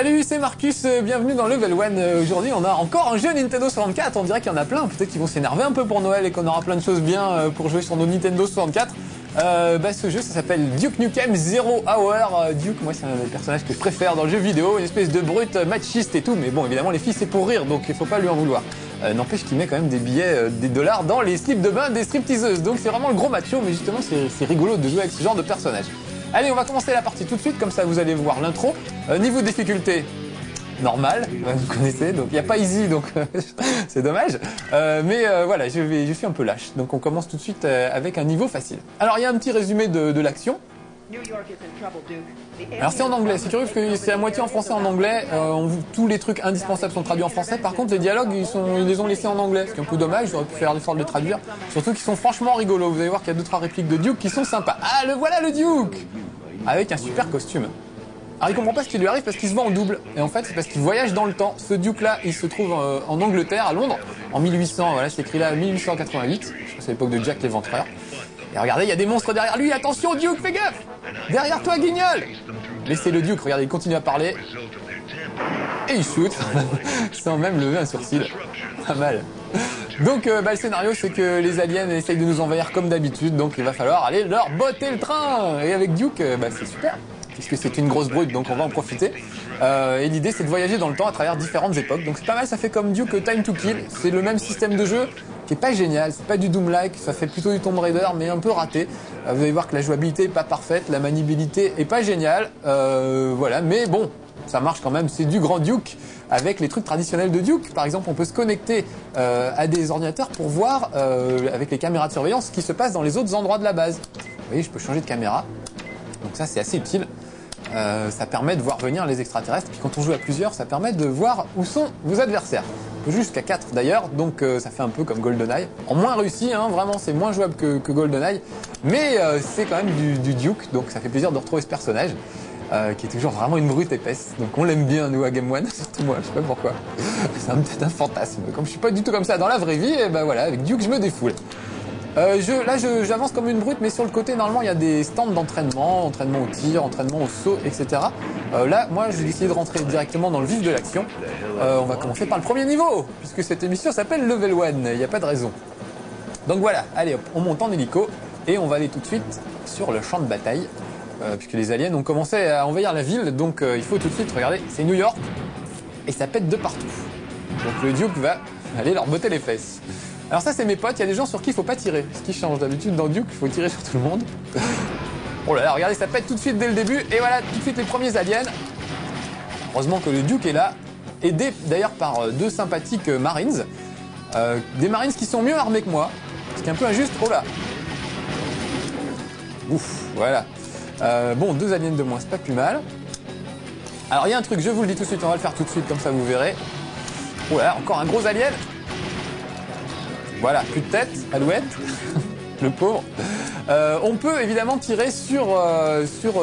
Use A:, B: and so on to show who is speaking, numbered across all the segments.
A: Salut, c'est Marcus, bienvenue dans Level 1. Aujourd'hui, on a encore un jeu Nintendo 64. On dirait qu'il y en a plein. Peut-être qu'ils vont s'énerver un peu pour Noël et qu'on aura plein de choses bien pour jouer sur nos Nintendo 64. Ce jeu, ça s'appelle Duke Nukem Zero Hour. Duke, moi, c'est un des personnages que je préfère dans le jeu vidéo. Une espèce de brute machiste et tout. Mais bon, évidemment, les filles, c'est pour rire, donc il faut pas lui en vouloir. N'empêche qu'il met quand même des billets, des dollars dans les slips de bain des stripteaseuses. Donc c'est vraiment le gros macho, mais justement, c'est rigolo de jouer avec ce genre de personnage. Allez, on va commencer la partie tout de suite, comme ça vous allez voir l'intro. Niveau difficulté, normal, vous connaissez, donc il n'y a pas easy, donc c'est dommage. Voilà, je suis un peu lâche, donc on commence tout de suite avec un niveau facile. Alors il y a un petit résumé de l'action. Alors c'est en anglais, c'est curieux parce que c'est à moitié en français en anglais, tous les trucs indispensables sont traduits en français, par contre les dialogues ils les ont laissés en anglais, ce qui est un peu dommage, j'aurais pu faire l'effort de les traduire, surtout qu'ils sont franchement rigolos, vous allez voir qu'il y a 2-3 répliques de Duke qui sont sympas. Ah voilà le Duke avec un super costume. Alors il comprend pas ce qui lui arrive parce qu'il se vend en double, et en fait c'est parce qu'il voyage dans le temps. Ce Duke là il se trouve en Angleterre, à Londres, en 1800, voilà c'est écrit là 1888, je crois que c'est l'époque de Jack l'Éventreur. Et regardez, il y a des monstres derrière lui, attention Duke, fais gaffe! Derrière toi, guignol! Laissez le Duke, regardez, il continue à parler. Et il shoot, sans même lever un sourcil. Pas mal. Donc le scénario, c'est que les aliens essayent de nous envahir comme d'habitude, donc il va falloir aller leur botter le train! Et avec Duke, c'est super, puisque c'est une grosse brute, donc on va en profiter. Et l'idée, c'est de voyager dans le temps à travers différentes époques. Donc c'est pas mal, ça fait comme Duke Time to Kill. C'est le même système de jeu, qui est pas génial, c'est pas du Doom-like, ça fait plutôt du Tomb Raider, mais un peu raté. Vous allez voir que la jouabilité est pas parfaite, la maniabilité est pas géniale, voilà, mais bon, ça marche quand même, c'est du grand Duke, avec les trucs traditionnels de Duke. Par exemple, on peut se connecter à des ordinateurs pour voir, avec les caméras de surveillance, ce qui se passe dans les autres endroits de la base. Vous voyez, je peux changer de caméra, donc ça c'est assez utile. Ça permet de voir venir les extraterrestres, puis quand on joue à plusieurs, ça permet de voir où sont vos adversaires. On peut jouer jusqu'à 4 d'ailleurs, donc ça fait un peu comme GoldenEye. En moins réussi, hein, vraiment, c'est moins jouable que GoldenEye, mais c'est quand même du Duke, donc ça fait plaisir de retrouver ce personnage, qui est toujours vraiment une brute épaisse. Donc on l'aime bien, nous, à Game One, surtout moi, je sais pas pourquoi. C'est peut-être un fantasme. Comme je suis pas du tout comme ça dans la vraie vie, et ben voilà, avec Duke, je me défoule. J'avance comme une brute, mais sur le côté, normalement, il y a des stands d'entraînement, entraînement au tir, entraînement au saut, etc. Là, moi, j'ai décidé de rentrer directement dans le vif de l'action. On va commencer par le premier niveau, puisque cette émission s'appelle Level 1, il n'y a pas de raison. Donc voilà, allez hop, on monte en hélico, et on va aller tout de suite sur le champ de bataille, puisque les aliens ont commencé à envahir la ville, donc il faut tout de suite, regardez, c'est New York, et ça pète de partout. Donc le Duke va aller leur botter les fesses. Alors ça c'est mes potes, il y a des gens sur qui il faut pas tirer. Ce qui change d'habitude dans Duke, il faut tirer sur tout le monde. Oh là là, regardez, ça pète tout de suite dès le début. Et voilà, tout de suite les premiers aliens. Heureusement que le Duke est là, aidé d'ailleurs par deux sympathiques Marines. Des Marines qui sont mieux armés que moi, ce qui est un peu injuste. Oh là. Ouf, voilà. Bon, deux aliens de moins, c'est pas plus mal. Alors il y a un truc, je vous le dis tout de suite, on va le faire tout de suite, comme ça vous verrez. Oh là, encore un gros alien. Voilà, plus de tête, Alouette, le pauvre. On peut évidemment tirer sur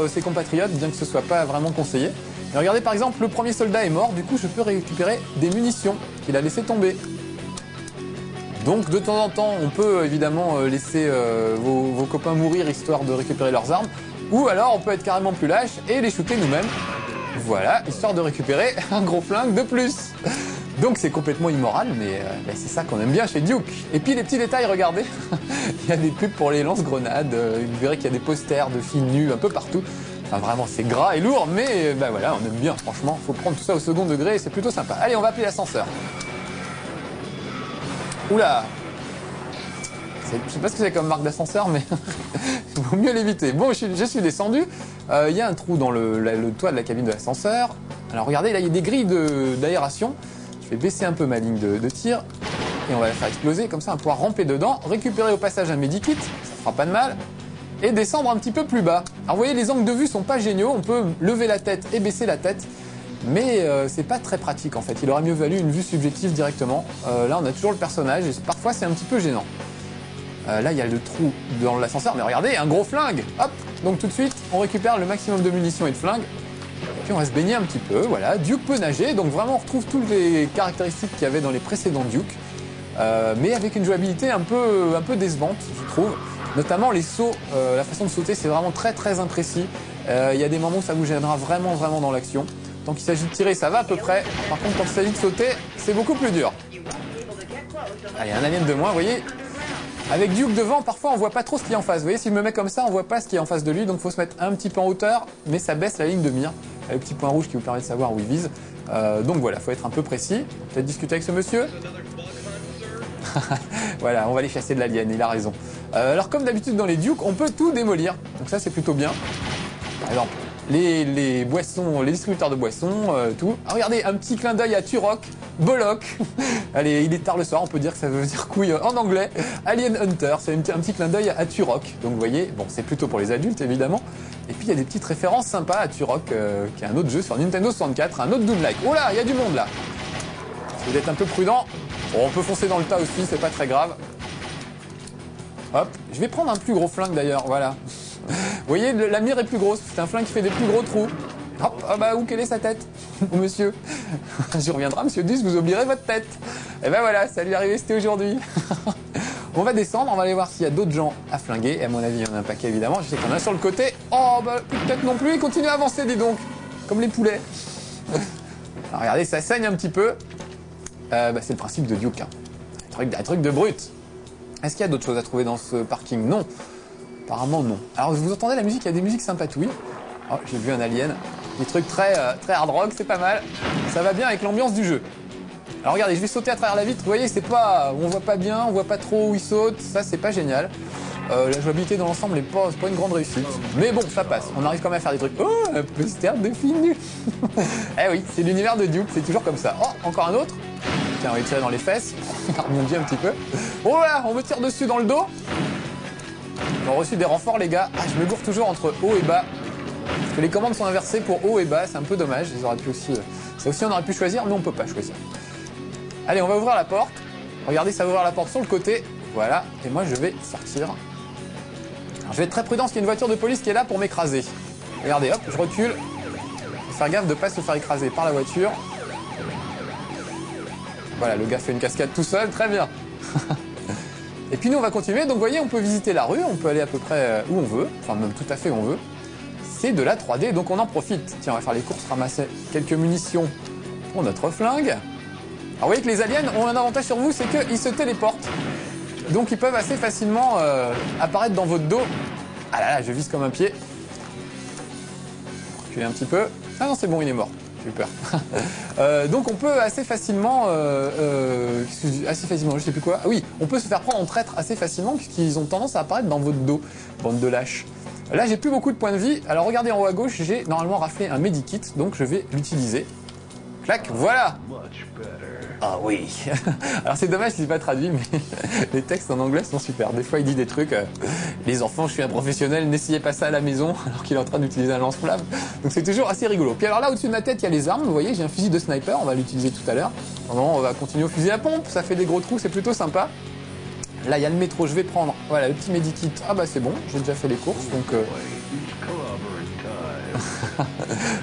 A: ses compatriotes, bien que ce soit pas vraiment conseillé. Mais regardez par exemple, le premier soldat est mort, du coup je peux récupérer des munitions qu'il a laissé tomber. Donc de temps en temps, on peut évidemment laisser vos copains mourir histoire de récupérer leurs armes. Ou alors on peut être carrément plus lâche et les shooter nous-mêmes. Voilà, histoire de récupérer un gros flingue de plus. Donc c'est complètement immoral, mais c'est ça qu'on aime bien chez Duke. Et puis les petits détails, regardez, il y a des pubs pour les lance-grenades, vous verrez qu'il y a des posters de filles nues un peu partout. Enfin vraiment c'est gras et lourd, mais voilà, on aime bien franchement, faut prendre tout ça au second degré et c'est plutôt sympa. Allez, on va appeler l'ascenseur. Oula, je sais pas ce que c'est comme marque d'ascenseur, mais il vaut mieux l'éviter. Bon, je suis descendu, il y a un trou dans le toit de la cabine de l'ascenseur. Alors regardez, là il y a des grilles d'aération. Je vais baisser un peu ma ligne de tir et on va la faire exploser, comme ça on va pouvoir ramper dedans, récupérer au passage un medikit, ça fera pas de mal, et descendre un petit peu plus bas. Alors vous voyez, les angles de vue sont pas géniaux, on peut lever la tête et baisser la tête, mais c'est pas très pratique en fait, il aurait mieux valu une vue subjective directement. Là on a toujours le personnage et parfois c'est un petit peu gênant. Là il y a le trou dans l'ascenseur, mais regardez, un gros flingue, hop. Donc tout de suite on récupère le maximum de munitions et de flingues. Puis on va se baigner un petit peu, voilà. Duke peut nager, donc vraiment on retrouve toutes les caractéristiques qu'il y avait dans les précédents Duke, mais avec une jouabilité un peu décevante, je trouve. Notamment les sauts, la façon de sauter, c'est vraiment très très imprécis. Il y a des moments où ça vous gênera vraiment dans l'action. Tant qu'il s'agit de tirer, ça va à peu près. Par contre, quand il s'agit de sauter, c'est beaucoup plus dur. Allez, un alien de moins, vous voyez. Avec Duke devant, parfois on voit pas trop ce qu'il y a en face. Vous voyez, si je me mets comme ça, on voit pas ce qu'il y a en face de lui. Donc il faut se mettre un petit peu en hauteur, mais ça baisse la ligne de mire. Il y a le petit point rouge qui vous permet de savoir où il vise. Donc voilà, faut être un peu précis. Peut-être discuter avec ce monsieur. Voilà, on va aller chasser de l'alien, il a raison. Alors comme d'habitude dans les Duke, on peut tout démolir. Donc ça c'est plutôt bien. Par exemple, les boissons, les distributeurs de boissons, tout. Ah, regardez, un petit clin d'œil à Turok, Bollock. Allez, il est tard le soir, on peut dire que ça veut dire couille en anglais. Alien Hunter, c'est un petit clin d'œil à Turok. Donc vous voyez, bon, c'est plutôt pour les adultes évidemment. Et puis il y a des petites références sympas à Turok, qui est un autre jeu sur Nintendo 64, un autre Doom-like. Oh là, il y a du monde là. Si vous êtes un peu prudent, bon, on peut foncer dans le tas aussi, c'est pas très grave. Hop, je vais prendre un plus gros flingue d'ailleurs, voilà. Vous voyez, la mire est plus grosse, c'est un flingue qui fait des plus gros trous. Hop, ah bah où quelle est sa tête, monsieur? J'y reviendrai, monsieur Duss, vous oublierez votre tête. Et ben voilà, ça lui est arrivé, c'était aujourd'hui. On va descendre, on va aller voir s'il y a d'autres gens à flinguer. Et à mon avis, il y en a un paquet évidemment, je sais qu'il y en a sur le côté. Oh bah peut-être non plus, il continue à avancer, dis donc. Comme les poulets. Alors, regardez, ça saigne un petit peu. C'est le principe de Duke, hein. Un truc de brut. Est-ce qu'il y a d'autres choses à trouver dans ce parking? Non. Apparemment non. Alors vous entendez la musique, il y a des musiques sympatouilles. Oh, j'ai vu un alien. Des trucs très hard rock, c'est pas mal. Ça va bien avec l'ambiance du jeu. Alors regardez, je vais sauter à travers la vitre. Vous voyez, c'est pas, on voit pas bien, on voit pas trop où il saute. Ça, c'est pas génial. La jouabilité dans l'ensemble n'est pas une grande réussite. Mais bon, ça passe. On arrive quand même à faire des trucs. Oh, un poster de film. Eh oui, c'est l'univers de Duke, c'est toujours comme ça. Oh, encore un autre. Tiens, on va tirer dans les fesses. On dit un petit peu. Oh là, on me tire dessus dans le dos. On a reçu des renforts, les gars. Ah, je me gourre toujours entre haut et bas. Parce que les commandes sont inversées pour haut et bas. C'est un peu dommage. Ils auraient pu aussi, ça aussi, on aurait pu choisir, mais on peut pas choisir. Allez, on va ouvrir la porte. Regardez, ça va ouvrir la porte sur le côté. Voilà. Et moi, je vais sortir. Alors, je vais être très prudent parce qu'il y a une voiture de police qui est là pour m'écraser. Regardez, hop, je recule. Faut faire gaffe de ne pas se faire écraser par la voiture. Voilà, le gars fait une cascade tout seul. Très bien. Et puis nous, on va continuer. Donc, vous voyez, on peut visiter la rue. On peut aller à peu près où on veut. Enfin, même tout à fait où on veut. C'est de la 3D, donc on en profite. Tiens, on va faire les courses, ramasser quelques munitions pour notre flingue. Alors, vous voyez que les aliens ont un avantage sur vous, c'est qu'ils se téléportent. Donc, ils peuvent assez facilement apparaître dans votre dos. Ah là là, je vise comme un pied. Reculer un petit peu. Ah non, c'est bon, il est mort. J'ai eu peur. Donc on peut assez facilement, je sais plus quoi. Ah oui, on peut se faire prendre en traître assez facilement puisqu'ils ont tendance à apparaître dans votre dos, bande de lâches. Là, j'ai plus beaucoup de points de vie. Alors regardez en haut à gauche, j'ai normalement raflé un medikit, donc je vais l'utiliser. Clac, voilà. Ah oui. Alors c'est dommage qu'il n'est pas traduit, mais les textes en anglais sont super. Des fois, il dit des trucs. Les enfants, je suis un professionnel, n'essayez pas ça à la maison, alors qu'il est en train d'utiliser un lance-flamme. Donc c'est toujours assez rigolo. Puis alors là, au-dessus de ma tête, il y a les armes. Vous voyez, j'ai un fusil de sniper. On va l'utiliser tout à l'heure. Normalement, on va continuer au fusil à pompe. Ça fait des gros trous, c'est plutôt sympa. Là, il y a le métro. Je vais prendre. Voilà, le petit medikit. Ah bah c'est bon. J'ai déjà fait les courses, donc.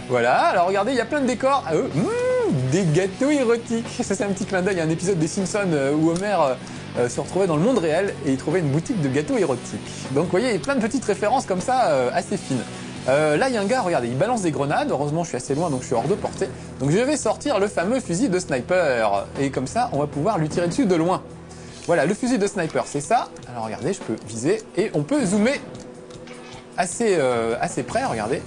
A: Voilà. Alors regardez, il y a plein de décors. Ah, des gâteaux érotiques. Ça, c'est un petit clin d'œil à un épisode des Simpsons où Homer se retrouvait dans le monde réel et il trouvait une boutique de gâteaux érotiques. Donc, vous voyez, il y a plein de petites références comme ça, assez fines. Là, il y a un gars, regardez, il balance des grenades. Heureusement, je suis assez loin, donc je suis hors de portée. Donc, je vais sortir le fameux fusil de sniper. Et comme ça, on va pouvoir lui tirer dessus de loin. Voilà, le fusil de sniper, c'est ça. Alors, regardez, je peux viser et on peut zoomer assez près, regardez.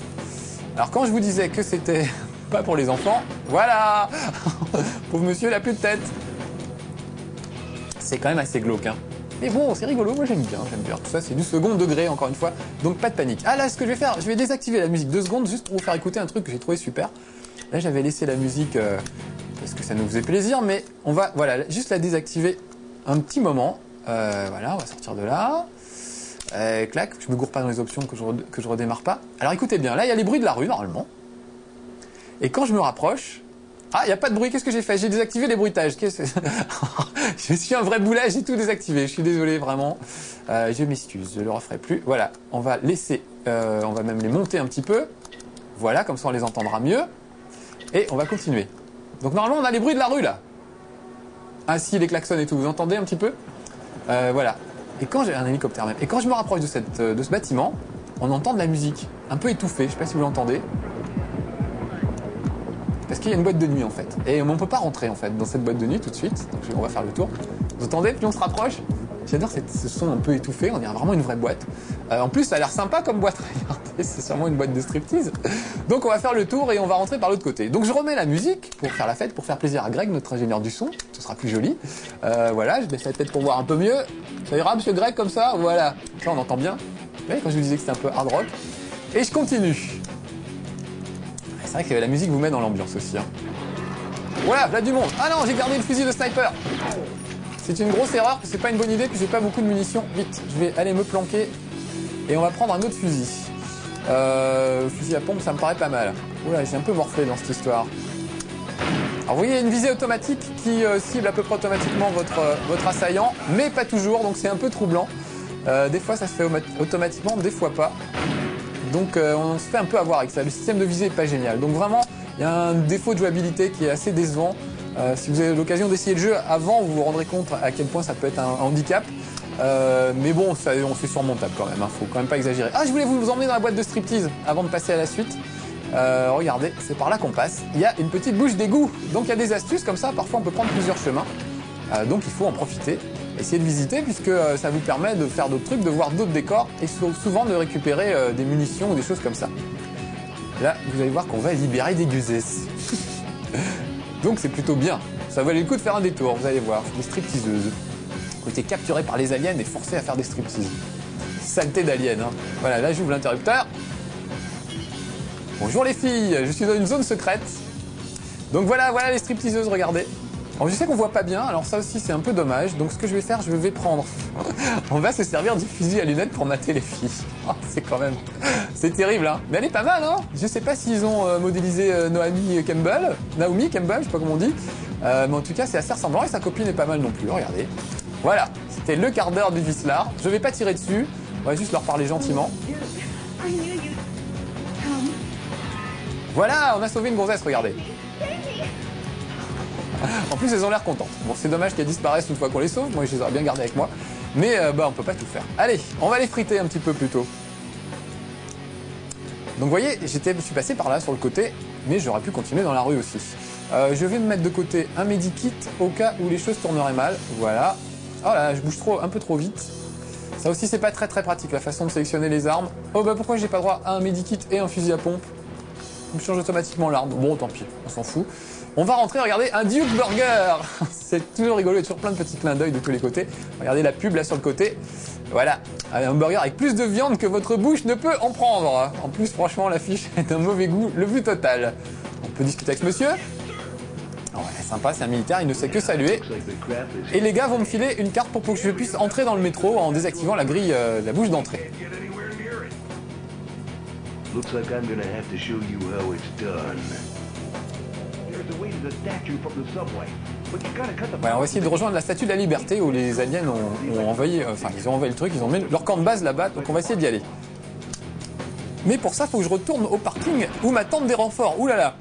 A: Alors, quand je vous disais que c'était pas pour les enfants, voilà. Pauvre monsieur, il a plus de tête. C'est quand même assez glauque, hein. Mais bon, c'est rigolo, moi j'aime bien. Tout ça, c'est du second degré, encore une fois. Donc pas de panique. Ah là, ce que je vais faire, je vais désactiver la musique 2 secondes, juste pour vous faire écouter un truc que j'ai trouvé super. Là, j'avais laissé la musique parce que ça nous faisait plaisir, mais on va, voilà, juste la désactiver un petit moment. Voilà, on va sortir de là. Clac, je me gourre pas dans les options que je redémarre pas. Alors écoutez bien, là, il y a les bruits de la rue, normalement. Et quand je me rapproche... Ah, il n'y a pas de bruit, qu'est-ce que j'ai fait? J'ai désactivé les bruitages. Je suis un vrai boulet, j'ai tout désactivé. Je suis désolé, vraiment. Je m'excuse, je ne le referai plus. Voilà, on va laisser, on va même les monter un petit peu. Voilà, comme ça on les entendra mieux. Et on va continuer. Donc normalement, on a les bruits de la rue, là. Ah si, les klaxons et tout, vous entendez un petit peu? Voilà. Et quand j'ai un hélicoptère même. Et quand je me rapproche de ce bâtiment, on entend de la musique, un peu étouffée, je ne sais pas si vous l'entendez. parce qu'il y a une boîte de nuit en fait. Et on peut pas rentrer en fait dans cette boîte de nuit tout de suite. Donc on va faire le tour. Vous entendez? Plus on se rapproche. J'adore ce son un peu étouffé, on dirait vraiment une vraie boîte. En plus, ça a l'air sympa comme boîte, regardez, c'est sûrement une boîte de striptease. Donc on va faire le tour et on va rentrer par l'autre côté. Donc je remets la musique pour faire la fête, pour faire plaisir à Greg, notre ingénieur du son, ce sera plus joli. Voilà, je baisse la tête pour voir un peu mieux. Ça ira, monsieur Greg, comme ça? Voilà, ça on entend bien. Vous voyez, quand je vous disais que c'était un peu hard rock. Et je continue. C'est vrai que la musique vous met dans l'ambiance aussi. Hein. Voilà, là du monde. Ah non, j'ai gardé le fusil de sniper. C'est une grosse erreur, c'est pas une bonne idée, puis j'ai pas beaucoup de munitions. Vite, je vais aller me planquer et on va prendre un autre fusil. Fusil à pompe, ça me paraît pas mal. Oula, j'ai un peu morflé dans cette histoire. Alors vous voyez, il y a une visée automatique qui cible à peu près automatiquement votre assaillant, mais pas toujours, donc c'est un peu troublant. Des fois ça se fait automatiquement, des fois pas. Donc on se fait un peu avoir avec ça. Le système de visée est pas génial. Donc vraiment, il y a un défaut de jouabilité qui est assez décevant. Si vous avez l'occasion d'essayer le jeu avant, vous vous rendrez compte à quel point ça peut être un handicap. Mais bon, c'est surmontable quand même, hein. Faut quand même pas exagérer. Ah, je voulais vous emmener dans la boîte de striptease avant de passer à la suite. Regardez, c'est par là qu'on passe. Il y a une petite bouche d'égout. Donc il y a des astuces comme ça, parfois on peut prendre plusieurs chemins. Donc il faut en profiter, essayer de visiter puisque ça vous permet de faire d'autres trucs, de voir d'autres décors et souvent de récupérer des munitions ou des choses comme ça. Là, vous allez voir qu'on va libérer des guzes. Donc c'est plutôt bien. Ça valait le coup de faire un détour, vous allez voir. Des stripteaseuses. Ont été capturées par les aliens et forcées à faire des striptease. Saleté d'aliens, hein. Voilà, là j'ouvre l'interrupteur. Bonjour les filles, je suis dans une zone secrète. Donc voilà les stripteaseuses, regardez. Alors je sais qu'on voit pas bien, alors ça aussi c'est un peu dommage. Donc ce que je vais faire, je vais prendre... On va se servir du fusil à lunettes pour mater les filles. Oh, c'est quand même... C'est terrible, hein. Mais elle est pas mal, hein. Je sais pas s'ils ont modélisé Naomi Campbell, je sais pas comment on dit. Mais en tout cas, c'est assez ressemblant et sa copine est pas mal non plus, regardez. Voilà, c'était le quart d'heure du Vislar. Je vais pas tirer dessus, on va juste leur parler gentiment. Voilà, on a sauvé une gonzesse, regardez. En plus, elles ont l'air contentes. Bon, c'est dommage qu'elles disparaissent une fois qu'on les sauve. Moi, je les aurais bien gardées avec moi. Mais on peut pas tout faire. Allez, on va les friter un petit peu plus tôt. Donc, vous voyez, je suis passé par là, sur le côté. Mais j'aurais pu continuer dans la rue aussi. Je vais me mettre de côté un medikit au cas où les choses tourneraient mal. Voilà. Oh là, je bouge un peu trop vite. Ça aussi, c'est pas très pratique, la façon de sélectionner les armes. Oh, bah pourquoi j'ai pas droit à un medikit et un fusil à pompe? On change automatiquement l'arme. Bon, tant pis, on s'en fout. On va rentrer, regardez, un Duke Burger. C'est toujours rigolo, il y a toujours plein de petits clins d'œil de tous les côtés. Regardez la pub là sur le côté. Voilà, un burger avec plus de viande que votre bouche ne peut en prendre. En plus, franchement, l'affiche est d'un mauvais goût, le vu total. On peut discuter avec ce monsieur. Oh, ouais, sympa, c'est un militaire, il ne sait que saluer. Et les gars vont me filer une carte pour que je puisse entrer dans le métro en désactivant la grille, la bouche d'entrée.
B: Looks like I'm gonna have to show you how it's done. There's a way to the statue from the subway, but you gotta cut the...
A: Ouais, on va essayer de rejoindre la Statue de la Liberté où les aliens ont envahi, ils ont envahi le truc, ils ont mis leur camp de base là-bas, donc on va essayer d'y aller. Mais pour ça, il faut que je retourne au parking où m'attendent des renforts. Ouh là là.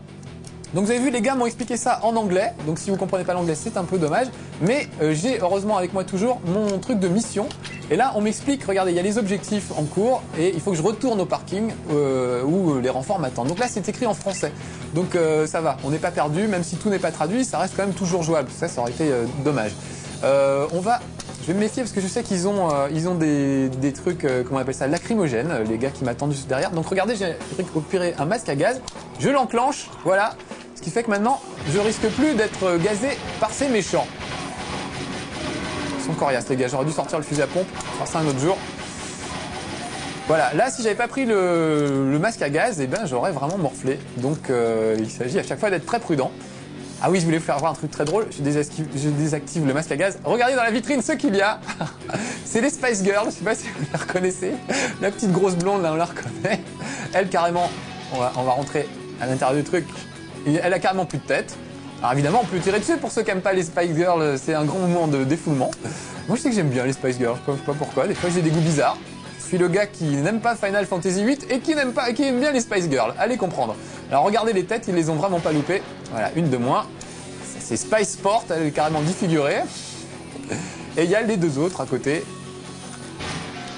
A: Donc vous avez vu, les gars m'ont expliqué ça en anglais, donc si vous comprenez pas l'anglais, c'est un peu dommage. Mais j'ai heureusement avec moi toujours mon truc de mission. Et là, on m'explique, regardez, il y a les objectifs en cours et il faut que je retourne au parking où les renforts m'attendent. Donc là, c'est écrit en français. Donc ça va, on n'est pas perdu, même si tout n'est pas traduit, ça reste quand même toujours jouable. Ça aurait été dommage. Je vais me méfier parce que je sais qu'ils ont des trucs, comment on appelle ça, lacrymogènes, les gars qui m'attendent juste derrière. Donc regardez, j'ai récupéré un masque à gaz, je l'enclenche, voilà. Ce qui fait que maintenant, je risque plus d'être gazé par ces méchants. Ils sont coriaces les gars, j'aurais dû sortir le fusil à pompe, on fera ça un autre jour. Voilà, là si j'avais pas pris le masque à gaz, eh ben j'aurais vraiment morflé. Donc il s'agit à chaque fois d'être très prudent. Ah oui, je voulais vous faire voir un truc très drôle, je désactive le masque à gaz. Regardez dans la vitrine ce qu'il y a. C'est les Spice Girls, je sais pas si vous les reconnaissez. La petite grosse blonde là, on la reconnaît. Elle carrément, on va rentrer à l'intérieur du truc. Elle a carrément plus de tête. Alors évidemment, on peut tirer dessus pour ceux qui n'aiment pas les Spice Girls, c'est un grand moment de défoulement. Moi je sais que j'aime bien les Spice Girls, je sais pas pourquoi, des fois j'ai des goûts bizarres. Je suis le gars qui n'aime pas Final Fantasy VIII et qui aime bien les Spice Girls, allez comprendre. Alors regardez les têtes, ils les ont vraiment pas loupées. Voilà, une de moins. C'est Spice Sport, elle est carrément défigurée. Et il y a les deux autres à côté.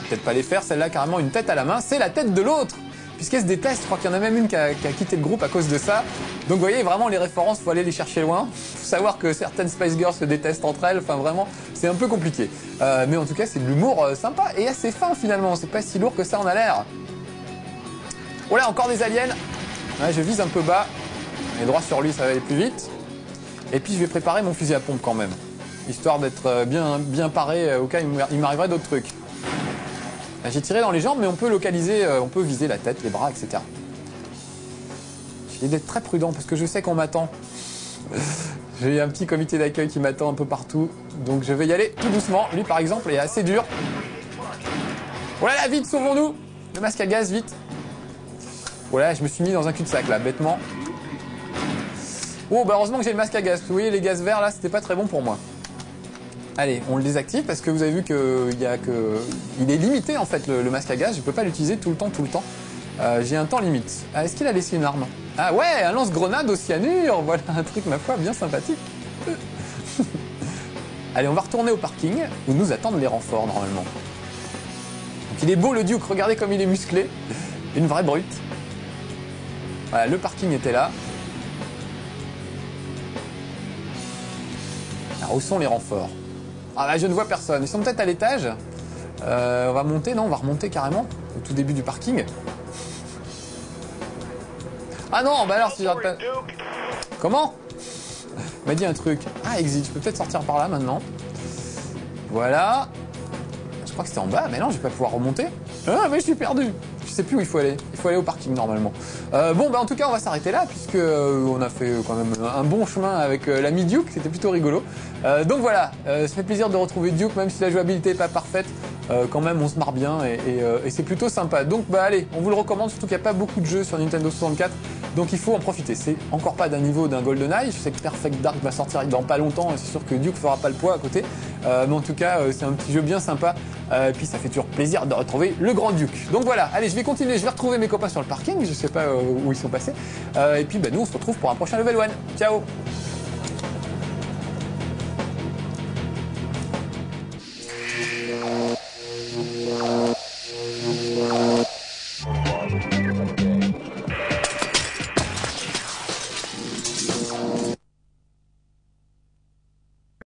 A: Peut-être pas les faire, celle-là carrément une tête à la main, c'est la tête de l'autre. puisqu'elles se détestent. Je crois qu'il y en a même une qui a quitté le groupe à cause de ça. Donc vous voyez, vraiment les références, faut aller les chercher loin. Faut savoir que certaines Spice Girls se détestent entre elles. Enfin vraiment, c'est un peu compliqué. Mais en tout cas, c'est de l'humour sympa et assez fin finalement. C'est pas si lourd que ça en a l'air. Oh là, encore des aliens. Ouais, je vise un peu bas. Et droit sur lui, ça va aller plus vite. Et puis je vais préparer mon fusil à pompe quand même, histoire d'être bien paré au cas où il m'arriverait d'autres trucs. J'ai tiré dans les jambes, mais on peut localiser, on peut viser la tête, les bras, etc. J'ai d'être très prudent parce que je sais qu'on m'attend. J'ai un petit comité d'accueil qui m'attend un peu partout, donc je vais y aller tout doucement. Lui par exemple est assez dur. Oh là là, vite, sauvons-nous! Le masque à gaz, vite. Oh là, je me suis mis dans un cul-de-sac là, bêtement. Oh, bah heureusement que j'ai le masque à gaz. Vous voyez, les gaz verts là, c'était pas très bon pour moi. Allez, on le désactive parce que vous avez vu il est limité en fait le masque à gaz. Je peux pas l'utiliser tout le temps. J'ai un temps limite. Ah, est-ce qu'il a laissé une arme? Ah ouais, un lance-grenade au cyanure. Voilà un truc, ma foi, bien sympathique. Allez, on va retourner au parking où nous attendent les renforts normalement. Donc il est beau le Duke, regardez comme il est musclé. Une vraie brute. Voilà, le parking était là. Alors, où sont les renforts? Ah là, je ne vois personne. Ils sont peut-être à l'étage. On va monter, non, on va remonter carrément au tout début du parking. Ah non, bah alors si j'arrête pas... Comment? Il m'a dit un truc. Ah, exit, je peux peut-être sortir par là maintenant. Voilà. Je crois que c'était en bas, mais non, je vais pas pouvoir remonter. Ah, mais je suis perdu. Je sais plus où il faut aller. Il faut aller au parking normalement. Bon, bah en tout cas, on va s'arrêter là puisque on a fait quand même un bon chemin avec l'ami Duke. C'était plutôt rigolo. Donc voilà, ça fait plaisir de retrouver Duke, même si la jouabilité est pas parfaite. Quand même, on se marre bien et c'est plutôt sympa. Donc bah allez, on vous le recommande. Surtout qu'il n'y a pas beaucoup de jeux sur Nintendo 64. Donc il faut en profiter. C'est encore pas d'un niveau d'un GoldenEye. Je sais que Perfect Dark va sortir dans pas longtemps et c'est sûr que Duke fera pas le poids à côté. Mais en tout cas, c'est un petit jeu bien sympa. Et puis ça fait toujours plaisir de retrouver le grand Duke. Donc voilà, allez, je vais continuer. Je vais retrouver mes copains sur le parking. Je sais pas où ils sont passés. Et puis bah, nous, on se retrouve pour un prochain Level 1. Ciao!